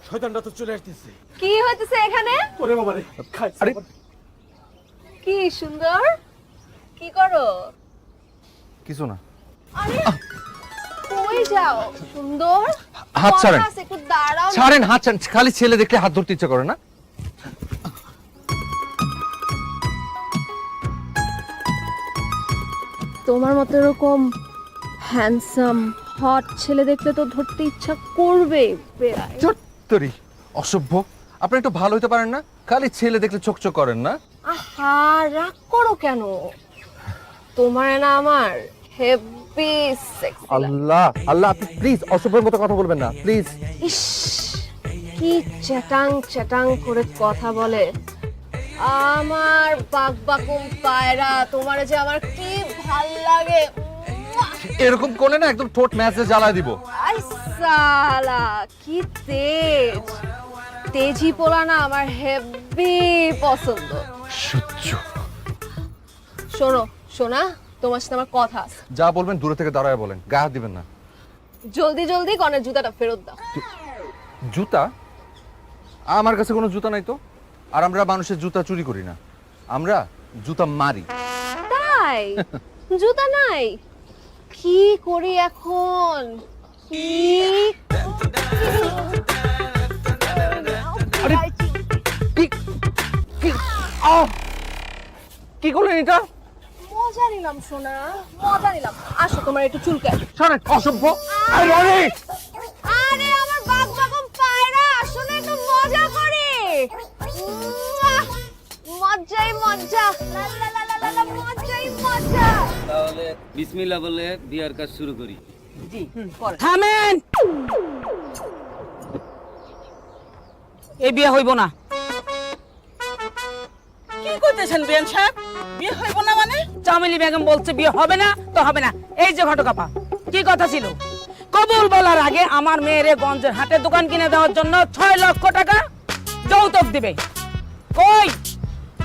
শয়তানটা তো চলে আসতেছে। কি হইতেছে এখানে? ওরে বাবা রে, আরে কি সুন্দর, কি করো? কিছু না। আরে কই যাও সুন্দর? হাত ছাড়েন। কথা আছে, একটু দাঁড়াও। ছাড়েন হাত ছাড়েন, খালি ছেলে দেখলে হাত ধরতে ইচ্ছা করে না? তোমার মতো এরকম হ্যান্ডসাম হট ছেলে দেখলে তো ধরতে ইচ্ছা করবে। চত্বরি অসভ্য। আপনি একটু ভালো হইতে পারেন না? খালি ছেলে দেখলে চোখ চোখ করেন না? আহা, রাগ করো কেন? তোমার না আমার হেভি সেক্সি। আল্লাহ আল্লাহ, আপনি প্লিজ অসভ্যের মতো কথা বলবেন না প্লিজ। ইস, কি চ্যাটাং চ্যাটাং করে কথা বলে। আমার বাকবাকুম পায়রা, তোমারে যে আমার কি ভাল লাগে। এরকম করলে না একদম ঠোঁট ম্যাচে জ্বালায় দিব। আই সালা, কি তেজ তেজি পোলা না আমার হেভি পছন্দ। সহ্য। শোনো শোনা, তোমার সাথে আমার কথা আছে। যা বলবেন দূরে থেকে দাঁড়ায় বলেন, গায়ে হাত দিবেন না। জলদি জলদি কনের জুতাটা ফেরত দাও। জুতা? আমার কাছে কোনো জুতা নাই তো। আর আমরা মানুষের জুতা চুরি করি না, আমরা জুতা মারি। তাই? জুতা নাই? কি করি এখন? কি আরে কি করলেন এটা? মজা নিলাম সোনা, মজা নিলাম। আসো তোমার একটু চুলকাই। সরেন অসভ্য। আরে আরে আমার বাকবাকুম পায়রা, আসলে একটু মজা করি। মজাই মজা, লা লা লা লা লা লা, মজাই মজা। তাহলে বিসমিল্লাহ বলে বিয়ার কাজ শুরু করি। থামেন, এই বিয়ে হইব না। কি করতেছেন বিয়ান সাহেব? বিয়ে হইব না মানে? চামেলি বেগম বলছে বিয়ে হবে না তো হবে না। এই যে ঘটকাপা, কি কথা ছিল? কবুল বলার আগে আমার মেয়েরে গঞ্জের হাটে দোকান কিনে দেওয়ার জন্য 6 লক্ষ টাকা যৌতুক দিবে। কই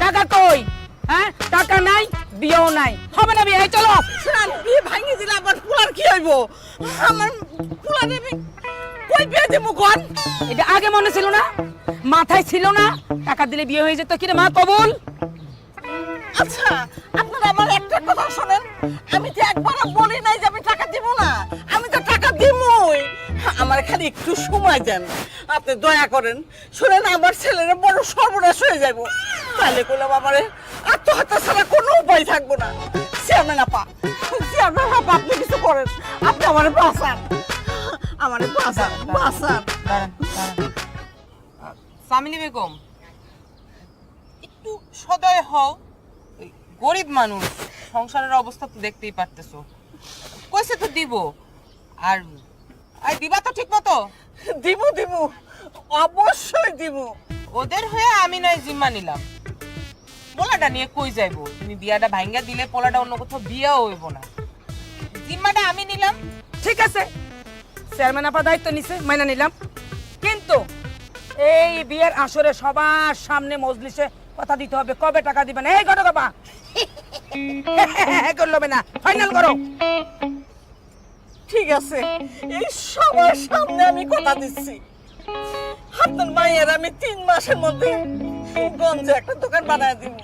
টাকা কই? হ্যাঁ, টাকা নাই, বিয়েও নাই, হবে না বিয়ে। এই চলো। শুনান, বিয়ে ভাঙি দিলে আবার ফুলার কি হইব? আমার ফুলা দেবে কই বিয়ে দেবো কোন? এটা আগে মনে ছিল না, মাথায় ছিল না? টাকা দিলে বিয়ে হয়ে যেত। কি রে মা, কবুল? আচ্ছা, আপনারা আমার একটা কথা শুনেন, আমি তো একবার বলি নাই যে আমি টাকা দিব না। আমি তো টাকা দিবই। আমার খালি একটু সময় দেন, আপনি দয়া করেন। শুনেন, আমার ছেলের বড় সর্বনাশ হয়ে যাব। তাহলে করলাম আমারে আত্মহত্যা ছাড়া কোনো উপায় থাকবো না। চেয়ারম্যান আপা, চেয়ারম্যান আপা, আপনি কিছু করেন, আপনি আমারে বাঁচান, আমারে বাঁচান, বাঁচান। সামিলি বেগম, একটু সদয় হও। ওই গরিব মানুষ, সংসারের অবস্থা তো দেখতেই পারতেছো। কইছে তো দিব, আর আর দিবা তো ঠিক মতো? দিব দিব, অবশ্যই দিব। ওদের হয়ে আমি নয় জিম্মা নিলাম। পোলাটা নিয়ে কই যাইবো? তুমি বিয়াটা ভাঙ্গা দিলে পোলাটা অন্য কোথাও বিয়াও হইব না। জিম্মাটা আমি নিলাম। ঠিক আছে, চেয়ারম্যান আপা দায়িত্ব নিছে, মাইনা নিলাম। কিন্তু এই বিয়ের আসরে সবার সামনে মজলিসে কথা দিতে হবে। কবে টাকা দিবেন? এই ঘটকাপা করলো না, ফাইনাল করো। ঠিক আছে, এই সবার সামনে আমি কথা দিচ্ছি, আপনার মায়ের আমি 3 মাসের মধ্যে গঞ্জে একটা দোকান বানায় দিব।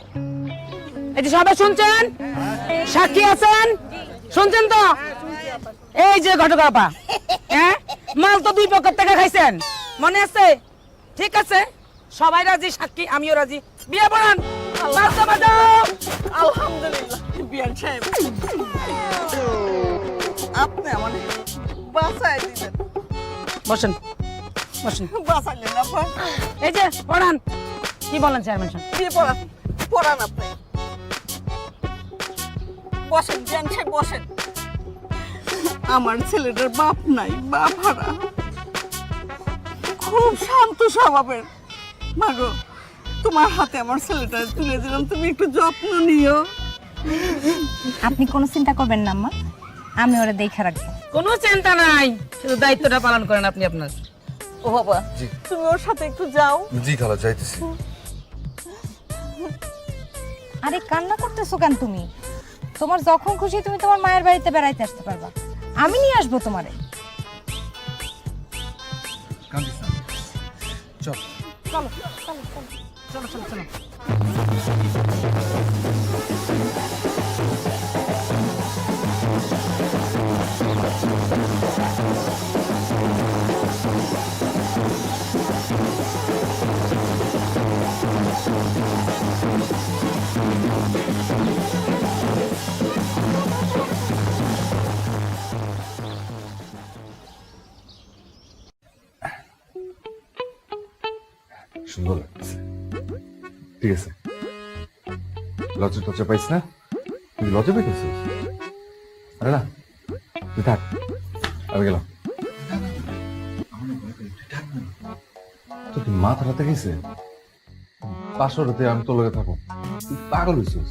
এই যে সবাই শুনছেন, সাক্ষী আছেন, শুনছেন তো? এই যে ঘটকাপা, হ্যাঁ, মাল তো 2 পকেট থেকে খাইছেন, মনে আছে? ঠিক আছে, সবাই রাজি, সাক্ষী, আমিও রাজি। বিয়ে পড়ান। আলহামদুলিল্লাহ বিয়ান সাহেব, আপনি আমার বাঁচায় দিলেন। বসেন বসেন। বাঁচাইলেন আপা। এই যে পড়ান। কি বলেন চেয়ারম্যান সাহেব? বিয়ে পড়ান, পড়ান আপনি। বসেন বিয়ান সাহেব, বসেন। আমার ছেলেটার বাপ নাই, বাপ হারা, খুব শান্ত স্বভাবের। মাগো, তোমার হাতে আমার ছেলেটা তুলে দিলাম, তুমি একটু যত্ন নিও। আপনি কোনো চিন্তা করবেন না আম্মা, আমি ওরা দেখে রাখবো। কোনো চিন্তা নাই, শুধু দায়িত্বটা পালন করেন আপনি আপনার। ও বাবা, তুমি ওর সাথে একটু যাও। জি খালা, যাইতেছি। আরে কান্না করতেছো কেন তুমি? তোমার যখন খুশি তুমি তোমার মায়ের বাড়িতে বেড়াইতে আসতে পারবা, আমি নিয়ে আসবো তোমারে। চল চলো চলো চলো চলো চলো চলো সুন্দর লাগছে। ঠিক আছে, লজ্জা টজ্জা পাইস না? তুই লজ্জা পাইতেছিস? আরে না, তুই থাক, আমি গেলাম। তোর কি মাথা রাতে গেছে? পাশরতে আমি তোর লগে থাকো, তুই পাগল হয়েছিস?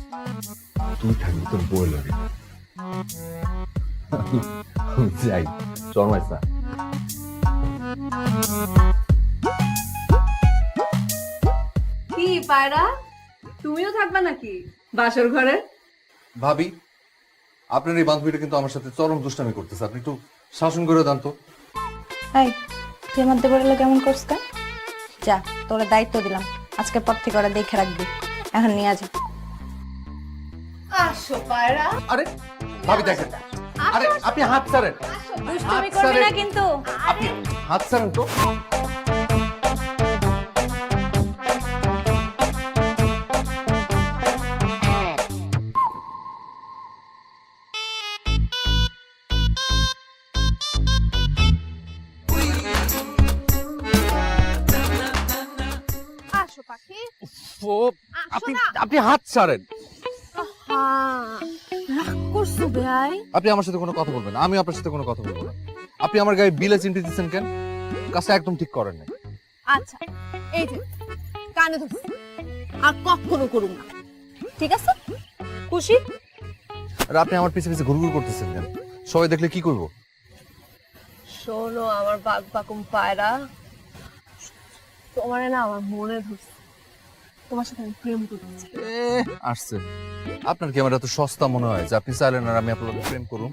তুই থাকবি তোর বই লাগে। যাই চরমাইছা। কি পায়রা, তুমিও থাকবে নাকি বাসর ঘরে? ভাবি, আপনার এই বান্ধবীটা কিন্তু আমার সাথে চরম দুষ্টামি করতেছে, আপনি একটু শাসন করে দেন তো। এই তুই আমার দেবরেলা কেমন করছ কা? যা, তোরা দায়িত্ব দিলাম, আজকের পর থেকে ওরা দেখে রাখবি। এখন নিয়ে যা। আসো পায়রা। আরে ভাবি দেখেন, আরে আপনি হাত ছাড়েন, দুষ্টুমি করবি না কিন্তু। আপনি হাত ছাড়েন তো। আসো পাখি। ও, আপনি আপনি হাত ছাড়েন। রাগ করছো ভাই? আপনি আমার সাথে কোনো কথা বলবেন না, আমি আপনার সাথে কোনো কথা বলবো না। আপনি আমার গায়ে বিলে চিমটি দিচ্ছেন কেন? কাজটা একদম ঠিক করেন না। আচ্ছা, এই যে কানে ধরছি, আর কখনো করুম না, ঠিক আছে? খুশি? আর আপনি আমার পিছে পিছে ঘুরঘুর করতেছেন কেন? সবাই দেখলে কি করবো? শোনো আমার বাঘ বাকুম পায়রা, তোমার না আমার মনে ধরছে, তোমার সাথে আমি প্রেম করতে চাই। আসছে, আপনার কি আমার এত সস্তা মনে হয় যে আপনি চাইলেন আর আমি আপনার প্রেম করুন?